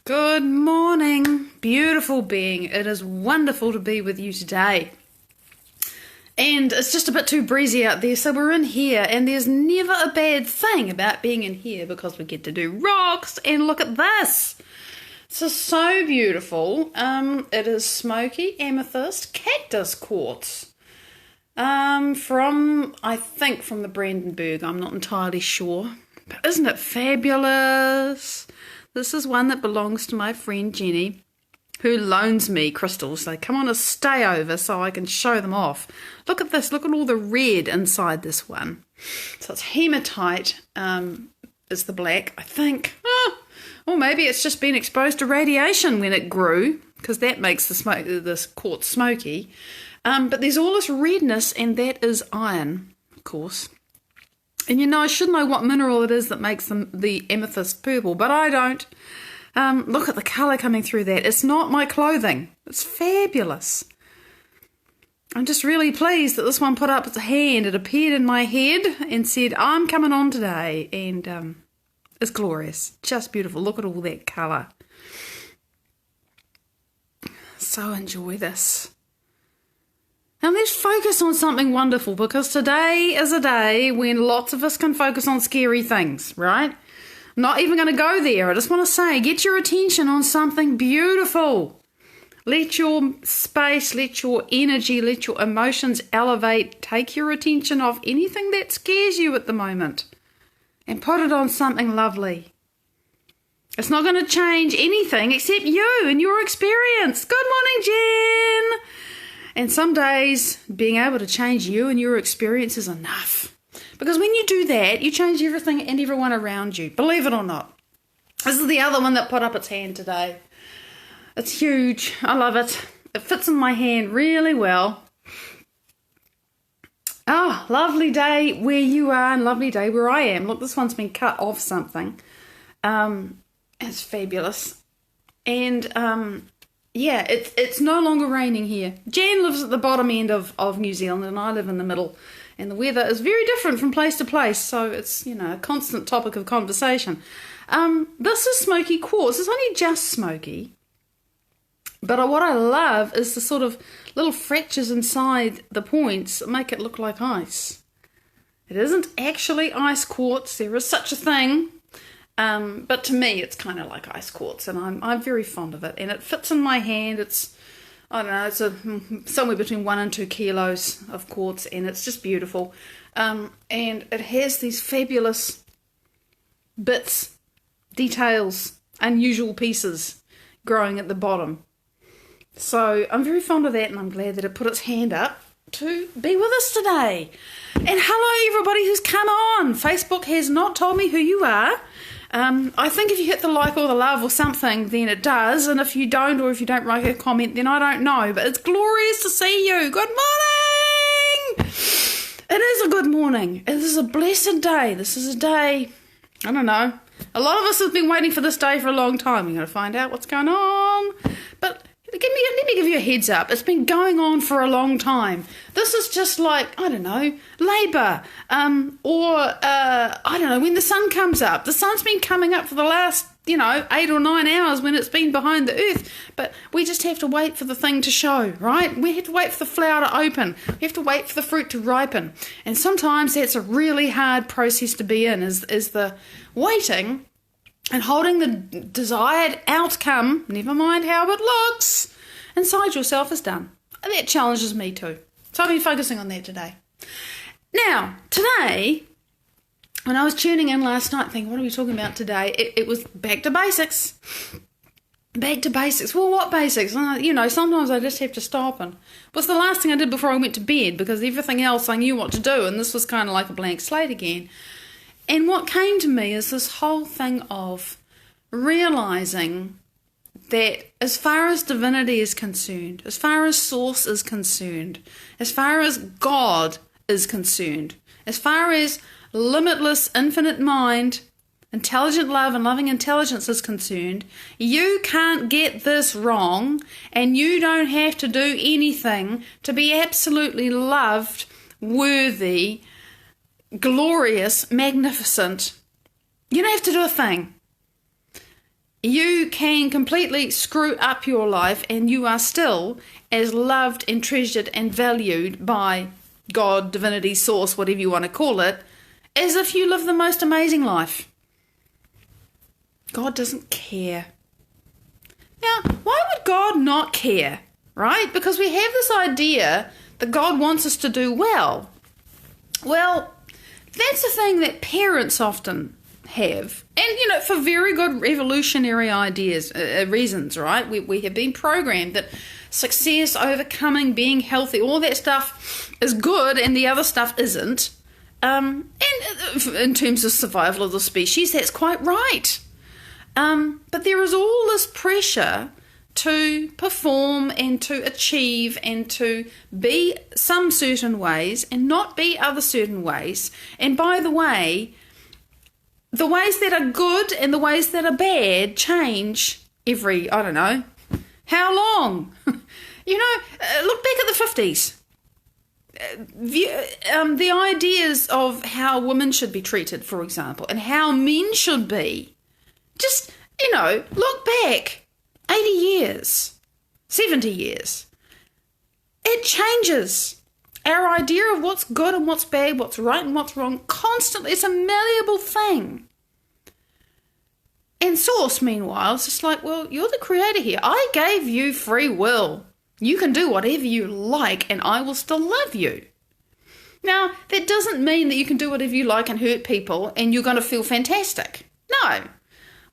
Good morning, beautiful being. It is wonderful to be with you today. And it's just a bit too breezy out there, so we're in here, and there's never a bad thing about being in here because we get to do rocks, and look at this. This is so beautiful. It is smoky amethyst cactus quartz. I think from the Brandenburg, I'm not entirely sure. But isn't it fabulous? This is one that belongs to my friend Jenny, who loans me crystals. They come on a stay over so I can show them off. Look at this. Look at all the red inside this one. So it's hematite is the black, I think. Or maybe it's just been exposed to radiation when it grew, because that makes this quartz smoky. But there's all this redness, and that is iron, of course. And you know, I should know what mineral it is that makes the amethyst purple, but I don't. Look at the colour coming through that. It's not my clothing. It's fabulous. I'm just really pleased that this one put up its hand. It appeared in my head and said, I'm coming on today. And it's glorious. Just beautiful. Look at all that colour. So enjoy this. Now let's focus on something wonderful, because today is a day when lots of us can focus on scary things, right? I'm not even going to go there. I just want to say, get your attention on something beautiful. Let your space, let your energy, let your emotions elevate. Take your attention off anything that scares you at the moment and put it on something lovely. It's not going to change anything except you and your experience. Good morning, Jen. And some days, being able to change you and your experience is enough. Because when you do that, you change everything and everyone around you. Believe it or not. This is the other one that put up its hand today. It's huge. I love it. It fits in my hand really well. Oh, lovely day where you are and lovely day where I am. Look, this one's been cut off something. It's fabulous. And yeah, it's no longer raining here. Jan lives at the bottom end of New Zealand and I live in the middle. And the weather is very different from place to place. So it's, you know, a constant topic of conversation. This is smoky quartz. It's only just smoky. But what I love is the sort of little fractures inside the points that make it look like ice. It isn't actually ice quartz. There is such a thing. But to me, it's kind of like ice quartz, and I'm very fond of it. And it fits in my hand. It's, I don't know, it's somewhere between 1 and 2 kilos of quartz, and it's just beautiful. And it has these fabulous bits, details, unusual pieces growing at the bottom. So I'm very fond of that, and I'm glad that it put its hand up to be with us today. And hello, everybody who's come on. Facebook has not told me who you are. I think if you hit the like or the love or something, then it does. And if you don't, or if you don't write a comment, then I don't know. But it's glorious to see you. Good morning! It is a good morning. It is a blessed day. This is a day, I don't know. A lot of us have been waiting for this day for a long time. We're going to find out what's going on. But let me give you a heads up. It's been going on for a long time. This is just like, I don't know, labour. I don't know, when the sun comes up. The sun's been coming up for the last, 8 or 9 hours when it's been behind the earth. But we just have to wait for the thing to show, right? We have to wait for the flower to open. We have to wait for the fruit to ripen. And sometimes that's a really hard process to be in, is the waiting and holding the desired outcome, never mind how it looks, inside yourself is done. And that challenges me too. So I've been focusing on that today. Now, today, when I was tuning in last night thinking, what are we talking about today? It was back to basics. Back to basics. Well, what basics? Sometimes I just have to stop. And it was the last thing I did before I went to bed, because everything else I knew what to do, and this was kind of like a blank slate again. And what came to me is this whole thing of realising that as far as divinity is concerned, as far as source is concerned, as far as God is concerned, as far as limitless infinite mind, intelligent love and loving intelligence is concerned, you can't get this wrong, and you don't have to do anything to be absolutely loved, worthy, glorious, magnificent. You don't have to do a thing. You can completely screw up your life and you are still as loved and treasured and valued by God, divinity, source, whatever you want to call it, as if you live the most amazing life. God doesn't care. Now, why would God not care, right? Because we have this idea that God wants us to do well. Well, that's the thing that parents often have, and for very good evolutionary ideas, reasons, right? We have been programmed that success, overcoming, being healthy, all that stuff is good and the other stuff isn't. And in terms of survival of the species, that's quite right. But there is all this pressure to perform and to achieve and to be some certain ways and not be other certain ways. And by the way, the ways that are good and the ways that are bad change every, I don't know, how long? Look back at the 50s. The ideas of how women should be treated, for example, and how men should be. Just, look back 80 years, 70 years. It changes. Our idea of what's good and what's bad, what's right and what's wrong, constantly, it's a malleable thing. And Source, meanwhile, is just like, well, you're the creator here. I gave you free will. You can do whatever you like and I will still love you. Now, that doesn't mean that you can do whatever you like and hurt people and you're going to feel fantastic. No.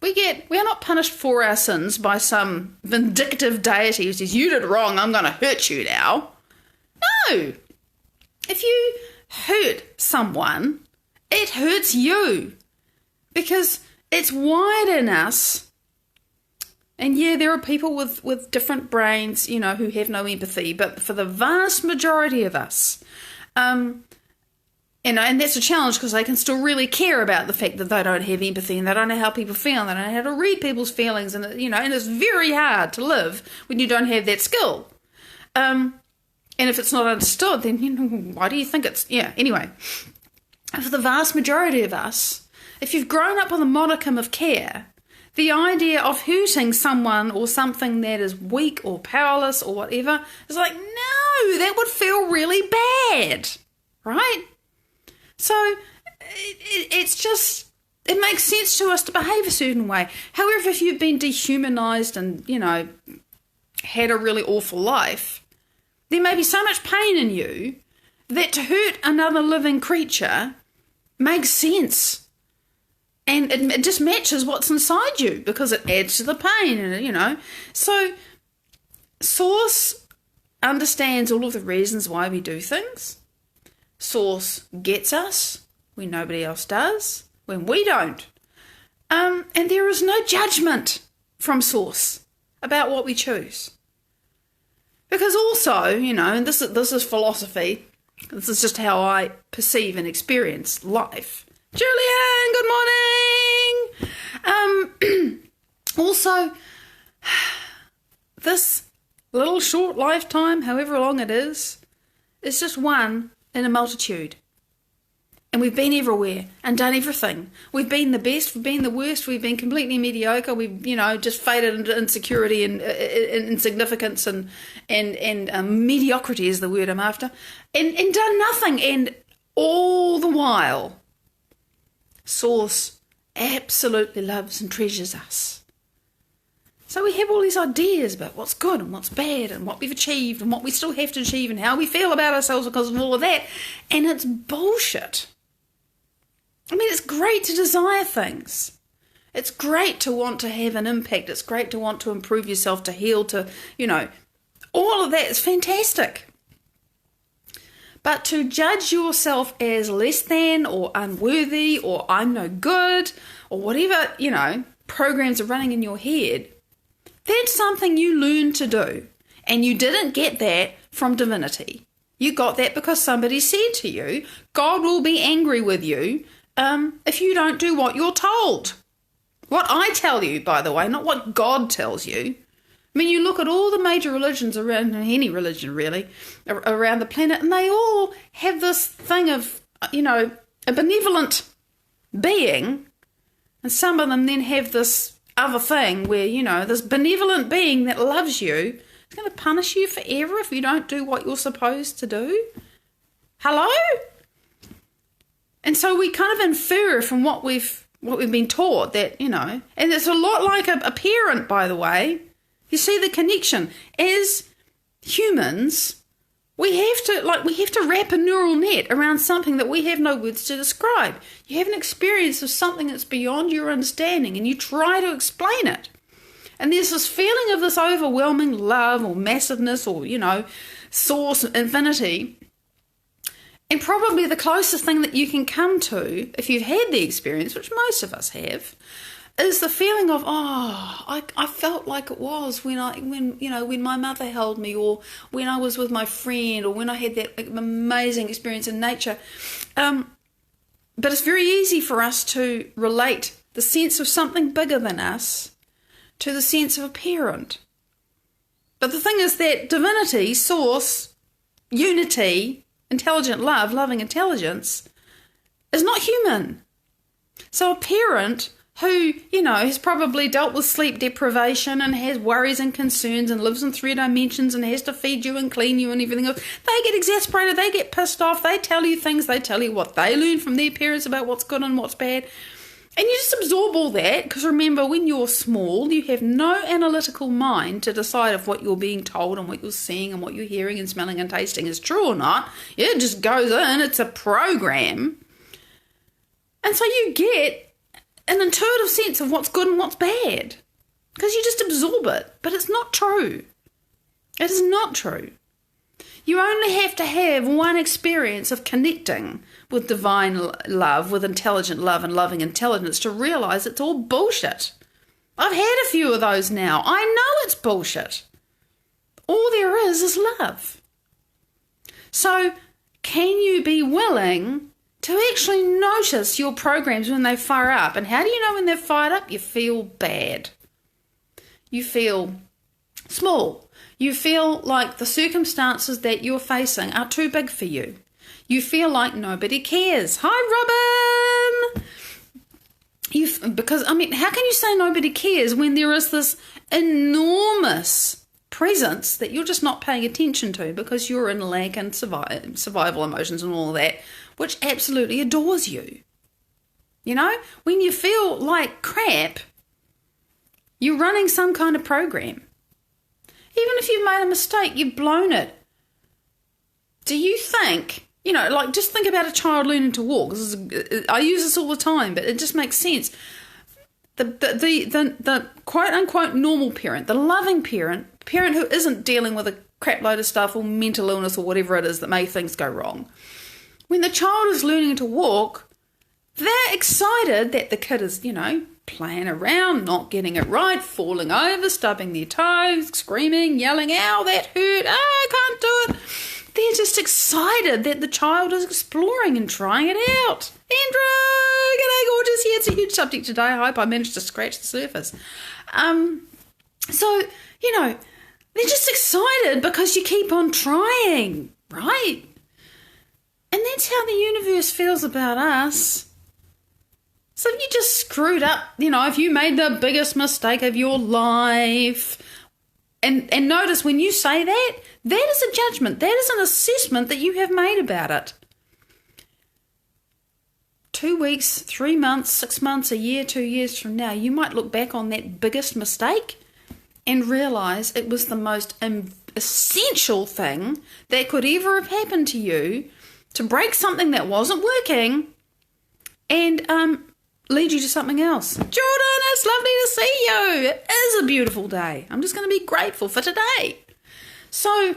We are not punished for our sins by some vindictive deity who says, you did wrong, I'm going to hurt you now. No. If you hurt someone, it hurts you because it's wired in us. And yeah, there are people with different brains, who have no empathy, but for the vast majority of us, and that's a challenge because they can still really care about the fact that they don't have empathy and they don't know how people feel and they don't know how to read people's feelings and, and it's very hard to live when you don't have that skill. And if it's not understood, then, why do you think it's... Yeah, anyway. For the vast majority of us, if you've grown up with a modicum of care, the idea of hurting someone or something that is weak or powerless or whatever is like, no, that would feel really bad, right? So it's just, it makes sense to us to behave a certain way. However, if you've been dehumanized and, had a really awful life, there may be so much pain in you that to hurt another living creature makes sense. And it just matches what's inside you because it adds to the pain, So Source understands all of the reasons why we do things. Source gets us when nobody else does, when we don't. And there is no judgment from Source about what we choose. Because also, and this is philosophy, this is just how I perceive and experience life. Julian, good morning! Also, this little short lifetime, however long it is just one in a multitude. And we've been everywhere and done everything. We've been the best, we've been the worst, we've been completely mediocre, we've, just faded into insecurity and insignificance and mediocrity is the word I'm after, and done nothing. And all the while, Source absolutely loves and treasures us. So we have all these ideas about what's good and what's bad and what we've achieved and what we still have to achieve and how we feel about ourselves because of all of that. And it's bullshit. I mean, it's great to desire things. It's great to want to have an impact. It's great to want to improve yourself, to heal, to, all of that is fantastic. But to judge yourself as less than or unworthy or I'm no good or whatever, programs are running in your head, that's something you learned to do. And you didn't get that from divinity. You got that because somebody said to you, God will be angry with you if you don't do what you're told. What I tell you, by the way, not what God tells you. I mean, you look at all the major religions around, any religion really, around the planet, and they all have this thing of, a benevolent being, and some of them then have this other thing where, this benevolent being that loves you is going to punish you forever if you don't do what you're supposed to do? Hello? And so we kind of infer from what we've been taught that, and it's a lot like a parent, by the way. You see the connection. As humans, we have to wrap a neural net around something that we have no words to describe. You have an experience of something that's beyond your understanding and you try to explain it. And there's this feeling of this overwhelming love or massiveness or, source, infinity. And probably the closest thing that you can come to, if you've had the experience, which most of us have, is the feeling of, I felt like it was when my mother held me, or when I was with my friend, or when I had that amazing experience in nature. But it's very easy for us to relate the sense of something bigger than us to the sense of a parent. But the thing is that divinity, source, unity, intelligent love, loving intelligence, is not human. So a parent who, has probably dealt with sleep deprivation and has worries and concerns and lives in 3 dimensions and has to feed you and clean you and everything else, they get exasperated, they get pissed off, they tell you things, they tell you what they learned from their parents about what's good and what's bad. And you just absorb all that, because remember, when you're small, you have no analytical mind to decide if what you're being told and what you're seeing and what you're hearing and smelling and tasting is true or not. It just goes in, it's a program. And so you get an intuitive sense of what's good and what's bad, because you just absorb it. But it's not true. It is not true. You only have to have one experience of connecting with divine love, with intelligent love and loving intelligence, to realise it's all bullshit. I've had a few of those now. I know it's bullshit. All there is love. So can you be willing to actually notice your programs when they fire up? And how do you know when they're fired up? You feel bad. You feel small. You feel like the circumstances that you're facing are too big for you. You feel like nobody cares. Hi, Robin! How can you say nobody cares when there is this enormous presence that you're just not paying attention to because you're in lack and survival emotions and all of that, which absolutely adores you? When you feel like crap, you're running some kind of program. Even if you've made a mistake, you've blown it. Do you think, just think about a child learning to walk. I use this all the time, but it just makes sense. The quote-unquote normal parent, the loving parent who isn't dealing with a crap load of stuff or mental illness or whatever it is that make things go wrong. When the child is learning to walk, they're excited that the kid is, playing around, not getting it right, falling over, stubbing their toes, screaming, yelling, ow, that hurt, I can't do it. They're just excited that the child is exploring and trying it out. Andrew, g'day gorgeous. Yeah, it's a huge subject today. I hope I managed to scratch the surface. So, they're just excited because you keep on trying, right? And that's how the universe feels about us. So if you just screwed up, if you made the biggest mistake of your life, and notice when you say that, that is a judgment. That is an assessment that you have made about it. 2 weeks, 3 months, 6 months, a year, 2 years from now, you might look back on that biggest mistake and realise it was the most essential thing that could ever have happened to you to break something that wasn't working and lead you to something else. Jordan, it's lovely to see you. It is a beautiful day. I'm just going to be grateful for today. So,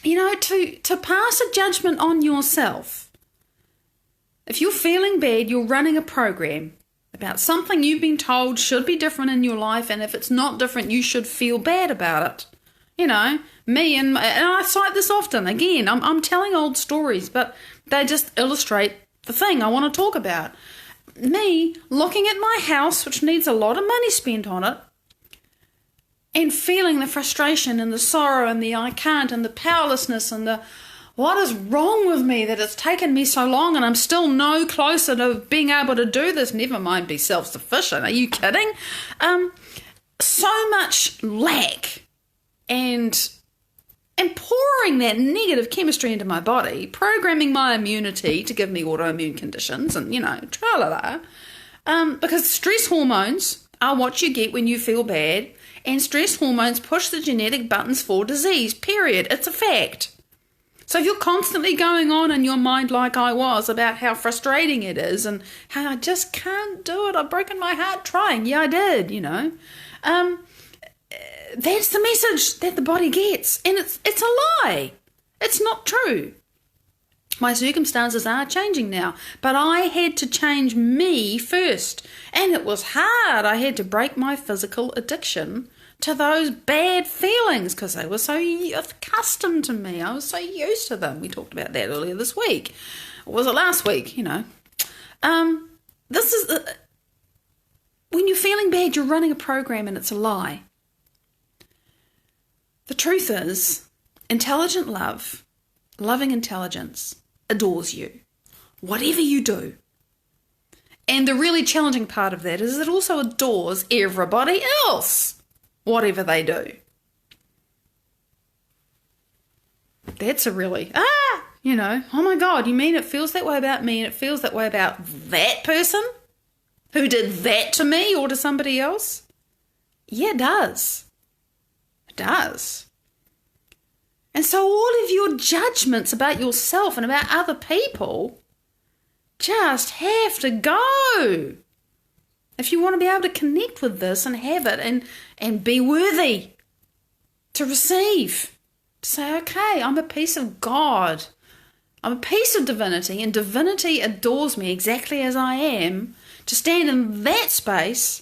to pass a judgment on yourself, if you're feeling bad, you're running a program about something you've been told should be different in your life, and if it's not different, you should feel bad about it. Me and I cite this often. Again, I'm telling old stories, but they just illustrate the thing I want to talk about. Me looking at my house, which needs a lot of money spent on it, and feeling the frustration and the sorrow and the I can't and the powerlessness and the what is wrong with me that it's taken me so long and I'm still no closer to being able to do this? Never mind be self-sufficient. Are you kidding? So much lack and pouring that negative chemistry into my body, programming my immunity to give me autoimmune conditions and, tra-la-la. Because stress hormones are what you get when you feel bad, and stress hormones push the genetic buttons for disease, period. It's a fact. So if you're constantly going on in your mind like I was about how frustrating it is and how I just can't do it, I've broken my heart trying. Yeah, I did, that's the message that the body gets, and it's a lie. It's not true. My circumstances are changing now, but I had to change me first, and it was hard. I had to break my physical addiction to those bad feelings because they were so accustomed to me. I was so used to them. We talked about that earlier this week. Or was it last week? This is when you're feeling bad, you're running a program, and it's a lie. The truth is, intelligent love, loving intelligence, adores you, whatever you do. And the really challenging part of that is it also adores everybody else, whatever they do. That's a really, oh my God, you mean it feels that way about me and it feels that way about that person who did that to me or to somebody else? Yeah, it does. Does. And so all of your judgments about yourself and about other people just have to go if you want to be able to connect with this and have it and be worthy to receive, to say, okay, I'm a piece of God, I'm a piece of divinity, and divinity adores me exactly as I am, to stand in that space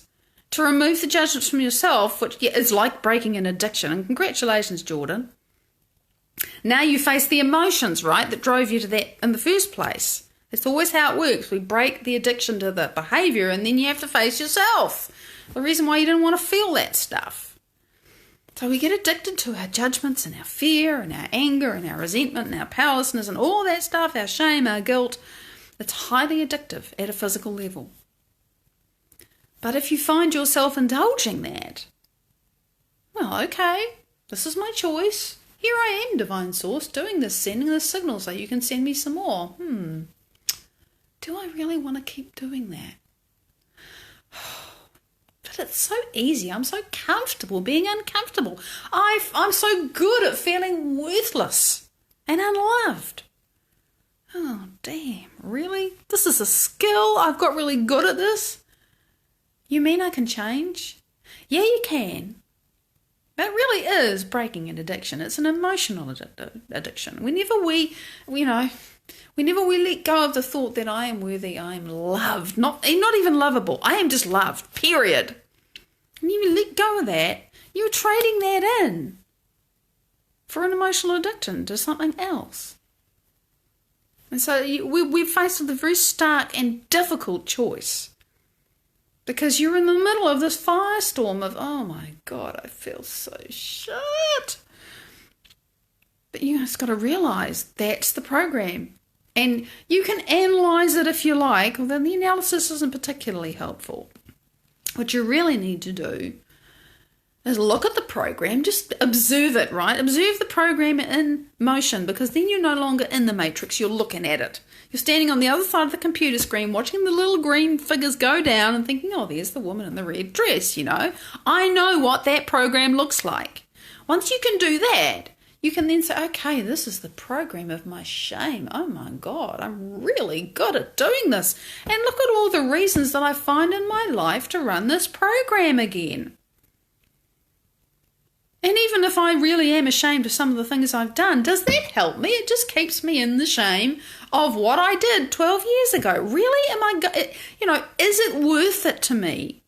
to remove the judgments from yourself, which is like breaking an addiction. And congratulations, Jordan. Now you face the emotions, right, that drove you to that in the first place. It's always how it works. We break the addiction to the behaviour, and then you have to face yourself. The reason why you didn't want to feel that stuff. So we get addicted to our judgments and our fear and our anger and our resentment and our powerlessness and all that stuff, our shame, our guilt. It's highly addictive at a physical level. But if you find yourself indulging that, well, okay, this is my choice. Here I am, Divine Source, doing this, sending this signal so you can send me some more. Do I really want to keep doing that? But it's so easy. I'm so comfortable being uncomfortable. I'm so good at feeling worthless and unloved. Oh, damn, really? This is a skill? I've got really good at this? You mean I can change? Yeah, you can. That really is breaking an addiction. It's an emotional addiction. Whenever we let go of the thought that I am worthy, I am loved, not even lovable, I am just loved, period. And you let go of that, you're trading that in for an emotional addiction to something else. And so we're faced with a very stark and difficult choice. Because you're in the middle of this firestorm of, oh my God, I feel so shit. But you just got to realise that's the program. And you can analyse it if you like, although the analysis isn't particularly helpful. What you really need to do is look at the program, just observe it, right? Observe the program in motion, because then you're no longer in the matrix, you're looking at it. You're standing on the other side of the computer screen watching the little green figures go down and thinking, oh, there's the woman in the red dress, I know what that program looks like. Once you can do that, you can then say, okay, this is the program of my shame. Oh my God, I'm really good at doing this. And look at all the reasons that I find in my life to run this program again. And even if I really am ashamed of some of the things I've done, does that help me? It just keeps me in the shame of what I did 12 years ago. Really? Is it worth it to me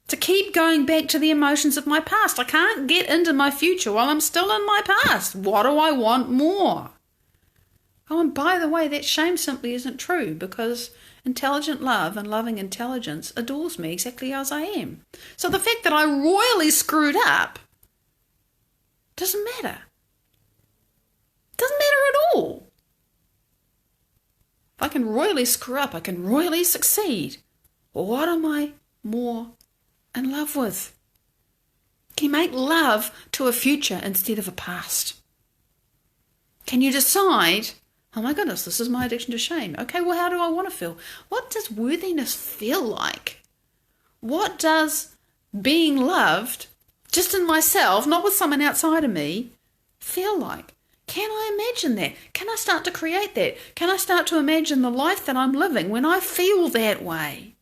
to keep going back to the emotions of my past? I can't get into my future while I'm still in my past. What do I want more? Oh, and by the way, that shame simply isn't true, because intelligent love and loving intelligence adores me exactly as I am. So the fact that I royally screwed up doesn't matter. Doesn't matter at all. If I can royally screw up, I can royally succeed. What am I more in love with? Can you make love to a future instead of a past? Can you decide, oh my goodness, this is my addiction to shame. Okay, well, how do I want to feel? What does worthiness feel like? What does being loved, just in myself, not with someone outside of me, feel like? Can I imagine that? Can I start to create that? Can I start to imagine the life that I'm living when I feel that way?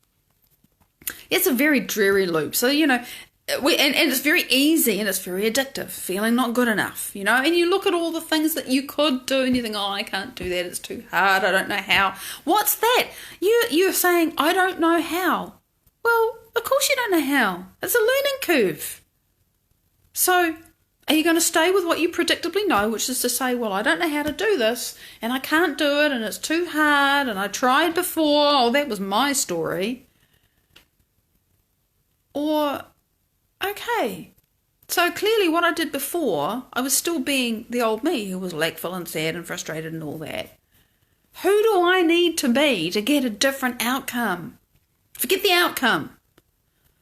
It's a very dreary loop. So, and it's very easy and it's very addictive, feeling not good enough, and you look at all the things that you could do and you think, oh, I can't do that. It's too hard. I don't know how. What's that? You're saying, I don't know how. Well, of course you don't know how. It's a learning curve. So are you going to stay with what you predictably know, which is to say, well, I don't know how to do this and I can't do it and it's too hard and I tried before. Oh, that was my story. Or, okay, so clearly what I did before, I was still being the old me who was lackful and sad and frustrated and all that. Who do I need to be to get a different outcome? Forget the outcome.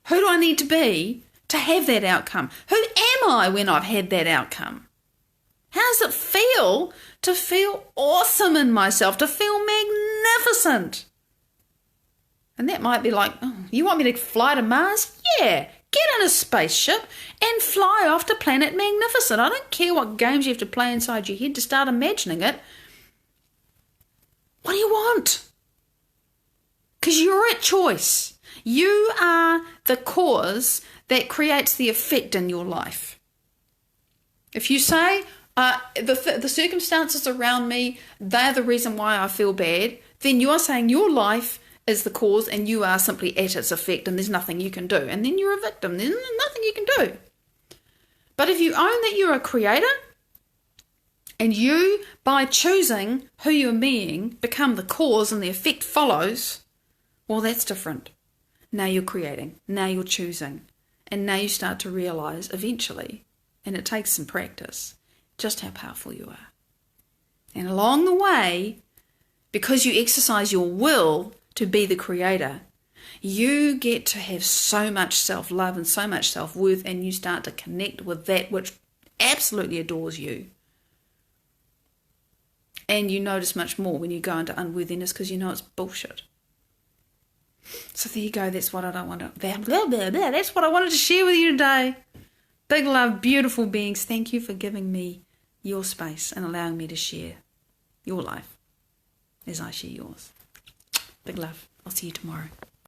Who do I need to be to have that outcome? Who am I when I've had that outcome? How does it feel to feel awesome in myself, to feel magnificent? And that might be like, oh, you want me to fly to Mars? Yeah, get in a spaceship and fly off to planet Magnificent. I don't care what games you have to play inside your head to start imagining it. What do you want? Because you're at choice. You are the cause that creates the effect in your life. If you say, the circumstances around me, they're the reason why I feel bad, then you are saying your life is the cause and you are simply at its effect and there's nothing you can do. And then you're a victim. There's nothing you can do. But if you own that you're a creator and you, by choosing who you're being, become the cause and the effect follows, well, that's different. Now you're creating. Now you're choosing. And now you start to realize eventually, and it takes some practice, just how powerful you are. And along the way, because you exercise your will to be the creator, you get to have so much self-love and so much self-worth, and you start to connect with that which absolutely adores you. And you notice much more when you go into unworthiness because you know it's bullshit. So there you go. That's what I wanted to share with you today. Big love, beautiful beings. Thank you for giving me your space and allowing me to share your life as I share yours. Big love. I'll see you tomorrow.